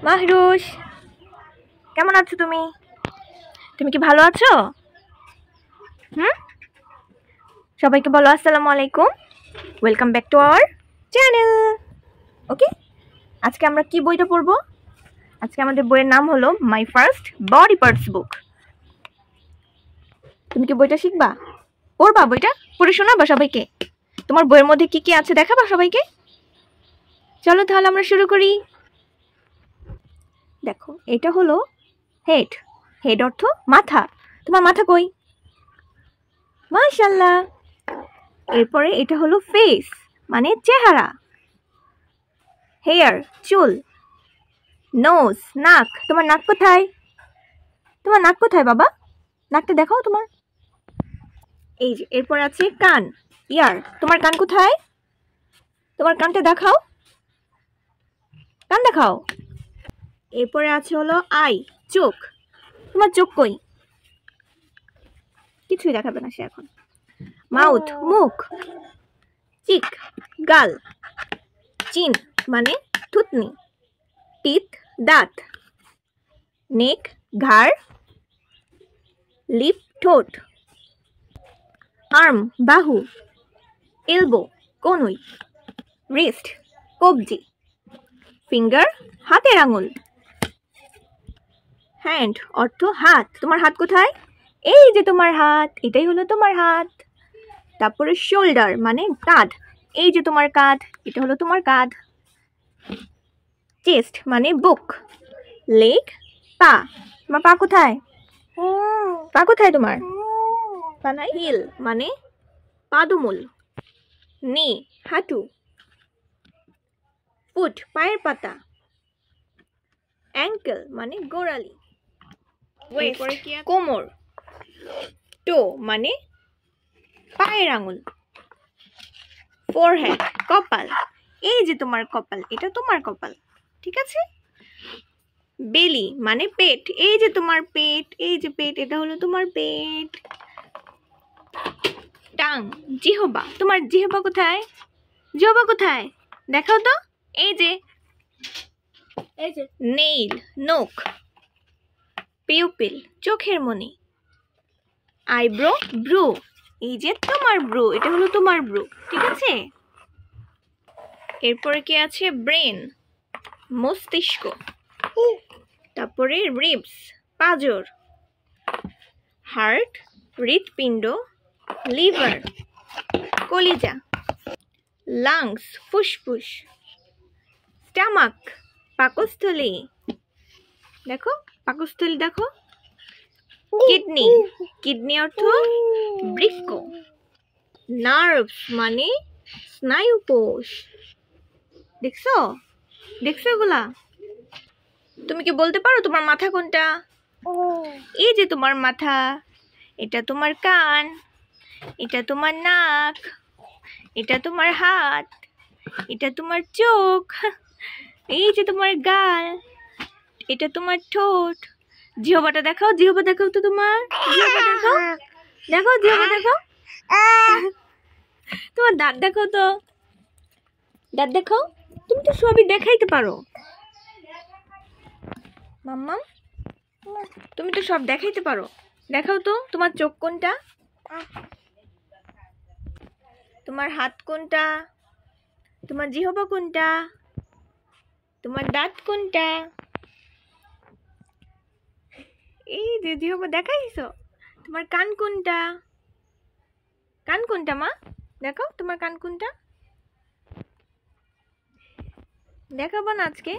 মাহরুষ, কেমন আছো তুমি? তুমি কি ভালো আছো? সবাইকে বলো আসসালামু আলাইকুম। Welcome back to our channel. Okay, আজকে আমরা কি বইটা পড়বো? আজকে আমাদের বইয়ের নাম হলো মাই ফার্স্ট বডি পার্টস বুক। তুমি কি বইটা শিখবা? পড়বা? বইটা পড়ে শোনাবা সবাইকে? তোমার বইয়ের মধ্যে কি কি আছে দেখাবা সবাইকে? চলো তাহলে আমরা শুরু করি। দেখো, এটা হলো হেড। হেড অর্থ মাথা। তোমার মাথা কই? মাশাআল্লাহ। এরপরে এটা হলো ফেস, মানে চেহারা। হেয়ার, চুল। নোজ, নাক। তোমার নাক কোথায়? তোমার নাক কোথায় বাবা? নাকটা দেখাও তোমার। এই যে এরপর আছে কান, ইয়ার। তোমার কান কোথায়? তোমার কানটা দেখাও, কান দেখাও। এরপরে আছে হলো আই, চোখ। তোমার চোখ কই? কিছুই দেখাবে না সে এখন। মাউথ, মুখ। চিক, গাল। চিন মানে থুতনি। টিথ, দাঁত। নেক, ঘাড়। লিপ, ঠোঁট। আর্ম, বাহু। এলবো, কনুই। রিস্ট, কবজি। ফিঙ্গার, হাতের আঙুল। হ্যান্ড অর্থ হাত। তোমার হাত কোথায়? এই যে তোমার হাত, এটাই হলো তোমার হাত। তারপরে শোল্ডার মানে কাঁধ। এই যে তোমার কাঁধ, এটা হলো তোমার কাঁধ। চেস্ট মানে বুক। লেগ, পা। তোমার পা কোথায়? পা কোথায় তোমার? পা নাই। হিল মানে পাদমূল। নি, হাঁটু। ফুট, পায়ের পাতা। অ্যাঙ্কেল মানে গোড়ালি। ওয়েস্ট, কোমর। টো মানে পায়ের আঙুল। ফোরহেড, কপাল। এই যে তোমার কপাল, এটা তোমার কপাল, ঠিক আছে। বেলি মানে পেট। এই যে তোমার পেট, এই যে পেট, এটা হলো তোমার পেট। টাং, জিহবা। তোমার জিহবা কোথায়? জিহবা কোথায় দেখাও তো। এই যে, এই যে। নেইল, নখ। পিউপিল, চোখের মনি। Eyebrow, Bru. এই যে তোমার ব্রু, এটা হলো তোমার ব্রু, ঠিক আছে। এরপরে কি আছে? ব্রেন, মস্তিষ্ক। তারপরে রিবস, পাঁজর। হার্ট, হৃৎপিণ্ড। লিভার, কলিজা। লাংস, ফুসফুস। স্টামাক, পাকস্থলী। দেখো পাকস্থলী দেখো। কিডনি, কিডনি অর্থ বৃক্ক। নার্ভস মানে স্নায়ুকোষ। দেখছো, দেখছো এগুলা? তুমি কি বলতে পারো তোমার মাথা কোনটা? এই যে তোমার মাথা, এটা তোমার কান, এটা তোমার নাক, এটা তোমার হাত, এটা তোমার চোখ, এই যে তোমার গাল, এটা তোমার ঠোঁট। জিহ্বাটা দেখাও, জিহ্বা দেখাও তো তোমার। জিহ্বা দেখাও, দেখো জিহ্বা দেখাও। তোমার দাঁত দেখো তো, দাঁত দেখাও। তুমি তো সবই দেখাইতে পারো মাম্মা, তুমি তো সব দেখাইতে পারো। দেখাও তো তোমার চোখ কোনটা, তোমার হাত কোনটা, তোমার জিহ্বা কোনটা, তোমার দাঁত কোনটা। এই যে জিহ্বা দেখাইছো। তোমার কান কোনটা, কান কোনটা মা? দেখাও তোমার কান কোনটা। দেখাবো না আজকে,